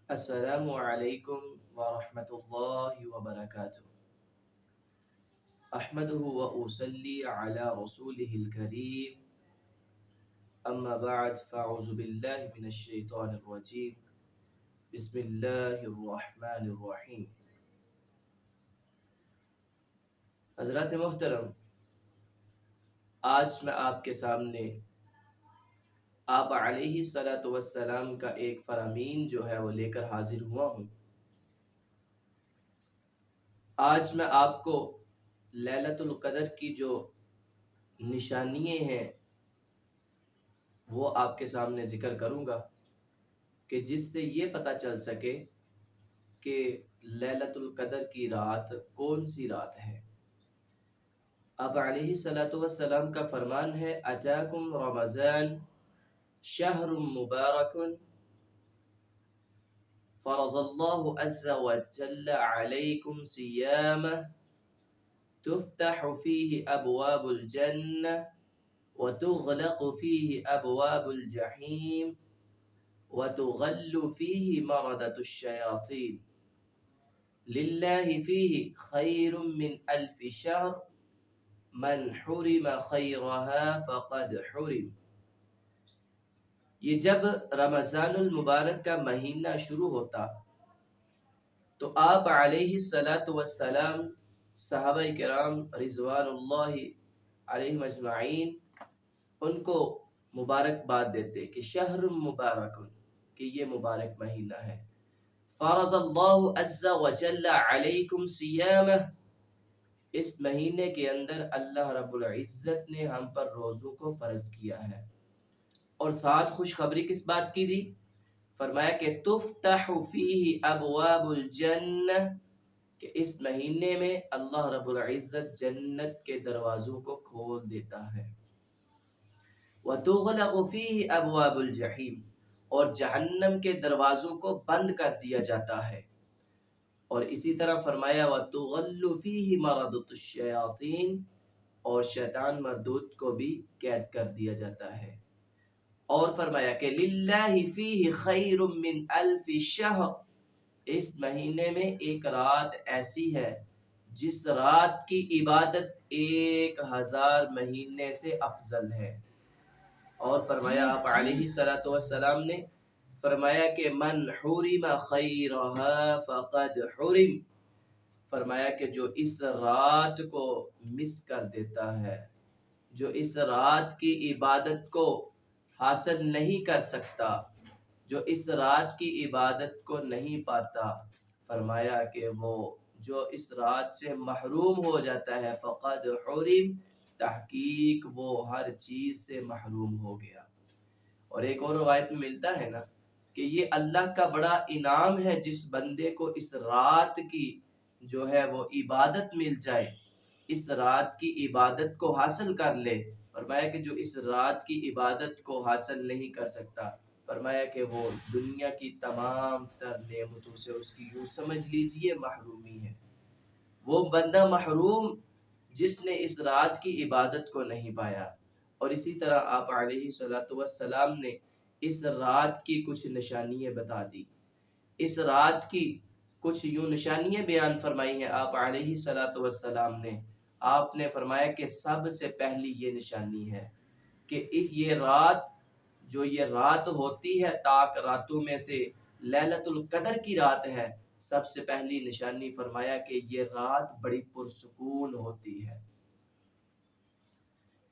السلام علیکم ورحمۃ اللہ وبرکاتہ احمده واصلی علی رسوله الکریم اما بعد فاعوذ باللہ من الشیطان الرجیم بسم اللہ الرحمن الرحیم۔ حضرات محترم، آج میں آپ کے سامنے آپ علیہ الصلاۃ والسلام کا ایک فرامین جو ہے وہ لے کر حاضر ہوا ہوں۔ آج میں آپ کو لیلۃ القدر کی جو نشانیاں ہیں وہ آپ کے سامنے ذکر کروں گا کہ جس سے یہ پتہ چل سکے کہ لیلۃ القدر کی رات کون سی رات ہے۔ اب علیہ الصلاۃ والسلام کا فرمان ہے اتاکم رمضان شہر مبارک فرض اللہ عز وجل علیکم صیامہ تفتح فیہ ابواب الجنہ وتغلق فیہ ابواب الجحیم وتغل فیہ مردۃ الشیاطین للہ فیہ خیر من الف شہر من حرم خیرها فقد حرم۔ یہ جب رمضان المبارک کا مہینہ شروع ہوتا تو آپ علیہ الصلاۃ والسلام صحابہ کرام رضوان اللہ علیہم اجمعین ان کو مبارکباد دیتے کہ شہر مبارک، کہ یہ مبارک مہینہ ہے۔ فرض اللہ عز وجل علیکم صیامہ، اس مہینے کے اندر اللہ رب العزت نے ہم پر روزوں کو فرض کیا ہے، اور ساتھ خوشخبری کس بات کی دی؟ فرمایا کہ تفتح فیہ ابواب الجنہ، کہ اس مہینے میں اللہ رب العزت جنت کے دروازوں کو کھول دیتا ہے۔ وتغلق فیہ ابواب الجحیم، اور جہنم کے دروازوں کو بند کر دیا جاتا ہے۔ اور اسی طرح فرمایا وَتُغَلُّ فِيهِ مَرَدُةُ الشَّيَاطِينِ، اور شیطان مردود کو بھی قید کر دیا جاتا ہے۔ اور فرمایا کہ لِلَّهِ فِيهِ خَيْرٌ مِّنْ أَلْفِ شَهْرٍ، اس مہینے میں ایک رات ایسی ہے جس رات کی عبادت 1000 مہینے سے افضل ہے۔ اور فرمایا آپ علیہ الصلاۃ والسلام نے فرمایا کہ من حرم خیرها فقد حرم، فرمایا کہ جو اس رات کو مس کر دیتا ہے، جو اس رات کی عبادت کو حاصل نہیں کر سکتا، جو اس رات کی عبادت کو نہیں پاتا، فرمایا کہ وہ جو اس رات سے محروم ہو جاتا ہے فقد حرم، تحقیق وہ ہر چیز سے محروم ہو گیا۔ اور ایک اور روایت میں ملتا ہے نا کہ یہ اللہ کا بڑا انعام ہے جس بندے کو اس رات کی جو ہے وہ عبادت مل جائے، اس رات کی عبادت کو حاصل کر لے۔ فرمایا کہ جو اس رات کی عبادت کو حاصل نہیں کر سکتا، فرمایا کہ وہ دنیا کی تمام تر نعمتوں سے اس کی یوں سمجھ لیجئے محرومی ہے۔ وہ بندہ محروم جس نے اس رات کی عبادت کو نہیں پایا۔ اور اسی طرح آپ علیہ الصلاۃ والسلام نے اس رات کی کچھ نشانیاں بتا دی، اس رات کی کچھ یوں نشانیاں بیان فرمائی ہیں آپ علیہ الصلاۃ والسلام نے۔ آپ نے فرمایا کہ سب سے پہلی یہ نشانی ہے کہ یہ رات، جو یہ رات ہوتی ہے تاک راتوں میں سے لیلۃ القدر کی رات ہے، سب سے پہلی نشانی فرمایا کہ یہ رات بڑی پرسکون ہوتی ہے،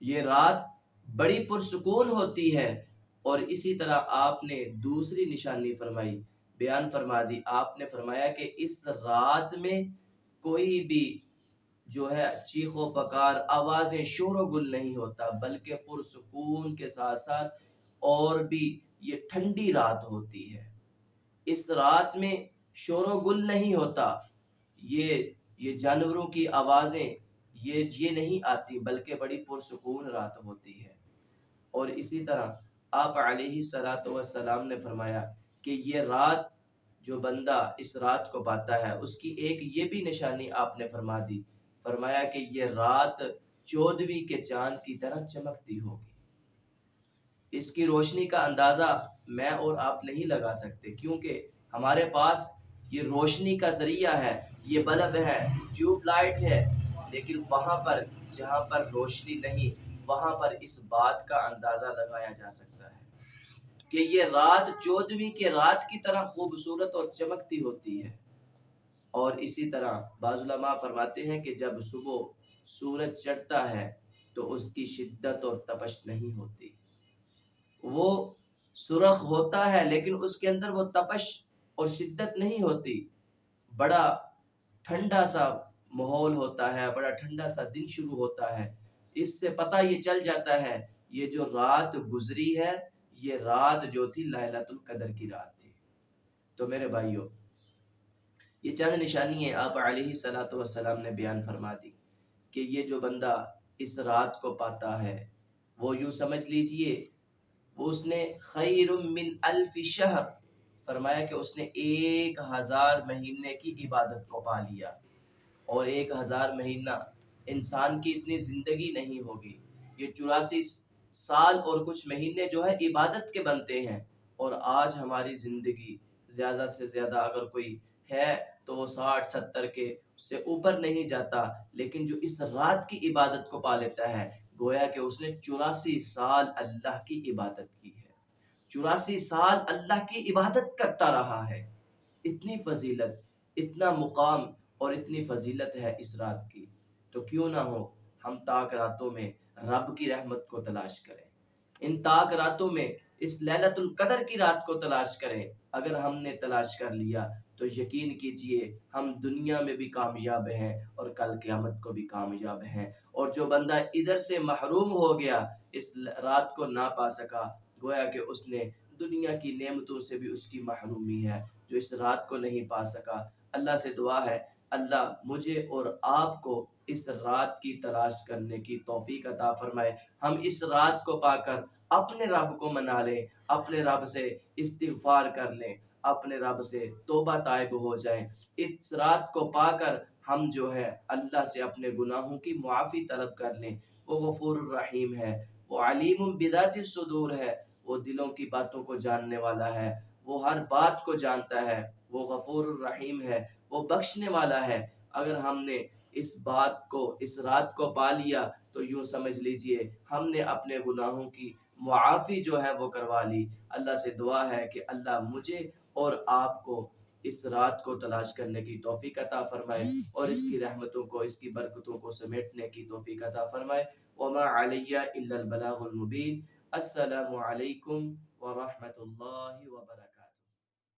یہ رات بڑی پرسکون ہوتی ہے۔ اور اسی طرح آپ نے دوسری نشانی فرمائی، بیان فرما دی۔ آپ نے فرمایا کہ اس رات میں کوئی بھی جو ہے چیخ و پکار، آوازیں، شور و گل نہیں ہوتا، بلکہ پرسکون کے ساتھ ساتھ اور بھی یہ ٹھنڈی رات ہوتی ہے۔ اس رات میں شور و گل نہیں ہوتا، یہ جانوروں کی آوازیں یہ نہیں آتی، بلکہ بڑی پرسکون رات ہوتی ہے۔ اور اسی طرح آپ علیہ الصلاۃ والسلام نے فرمایا کہ یہ رات، جو بندہ اس رات کو پاتا ہے، اس کی ایک یہ بھی نشانی آپ نے فرما دی، فرمایا کہ یہ رات 14ویں کے چاند کی طرح چمکتی ہوگی۔ اس کی روشنی کا اندازہ میں اور آپ نہیں لگا سکتے، کیونکہ ہمارے پاس یہ روشنی کا ذریعہ ہے، یہ بلب ہے، ٹیوب لائٹ ہے، لیکن وہاں پر جہاں پر روشنی نہیں، وہاں پر اس بات کا اندازہ لگایا جا سکتا ہے کہ یہ رات 14ویں کے رات کی طرح خوبصورت اور چمکتی ہوتی ہے۔ اور اسی طرح بعض علماء فرماتے ہیں کہ جب صبح سورج چڑھتا ہے تو اس کی شدت اور تپش نہیں ہوتی، وہ سرخ ہوتا ہے لیکن اس کے اندر وہ تپش اور شدت نہیں ہوتی، بڑا ٹھنڈا سا ماحول ہوتا ہے، بڑا ٹھنڈا سا دن شروع ہوتا ہے۔ اس سے پتہ یہ چل جاتا ہے یہ جو رات گزری ہے، یہ رات جو تھی لیلۃ القدر کی رات تھی۔ تو میرے بھائیوں، یہ چند نشانی آپ علیہ الصلوۃ والسلام نے بیان فرما دی کہ یہ جو بندہ اس رات کو پاتا ہے، وہ یوں سمجھ لیجئے وہ اس نے خیر من الف شہر، فرمایا کہ اس نے 1000 مہینے کی عبادت کو پا لیا۔ اور 1000 مہینہ انسان کی اتنی زندگی نہیں ہوگی، یہ 84 سال اور کچھ مہینے جو ہے عبادت کے بنتے ہیں، اور آج ہماری زندگی زیادہ سے زیادہ اگر کوئی ہے تو وہ 60 70 کے سے اوپر نہیں جاتا، لیکن جو اس رات کی عبادت کو پا لیتا ہے گویا کہ اس نے 84 سال اللہ کی عبادت کی ہے، 84 سال اللہ کی عبادت کرتا رہا ہے۔ اتنی فضیلت، اتنا مقام اور اتنی فضیلت ہے اس رات کی، تو کیوں نہ ہو ہم تاک راتوں میں رب کی رحمت کو تلاش کریں، ان تاک راتوں میں اس لیلۃ القدر کی رات کو تلاش کریں۔ اگر ہم نے تلاش کر لیا تو یقین کیجئے ہم دنیا میں بھی کامیاب ہیں اور کل قیامت کو بھی کامیاب ہیں۔ اور جو بندہ ادھر سے محروم ہو گیا، اس رات کو نہ پا سکا، گویا کہ اس نے دنیا کی نعمتوں سے بھی اس کی محرومی ہے، جو اس رات کو نہیں پا سکا۔ اللہ سے دعا ہے اللہ مجھے اور آپ کو اس رات کی تلاش کرنے کی توفیق عطا فرمائے، ہم اس رات کو پا کر اپنے رب کو منا لیں، اپنے رب سے استغفار کر لیں، اپنے رب سے توبہ طائب ہو جائیں۔ اس رات کو پا کر ہم جو ہے اللہ سے اپنے گناہوں کی معافی طلب کر لیں۔ وہ غفور الرحیم ہے، وہ علیم بذات الصدور ہے، وہ دلوں کی باتوں کو جاننے والا ہے، وہ ہر بات کو جانتا ہے، وہ غفور الرحیم ہے، وہ بخشنے والا ہے۔ اگر ہم نے اس بات کو، اس رات کو پا لیا تو یوں سمجھ لیجئے ہم نے اپنے گناہوں کی معافی جو ہے وہ کروا لی۔ اللہ سے دعا ہے کہ اللہ مجھے اور آپ کو اس رات کو تلاش کرنے کی توفیق عطا فرمائے اور اس کی رحمتوں کو، اس کی برکتوں کو سمیٹنے کی توفیق عطا فرمائے۔ وما علی الا البلاغ المبین۔ السلام علیکم ورحمۃ اللہ وبرکاتہ۔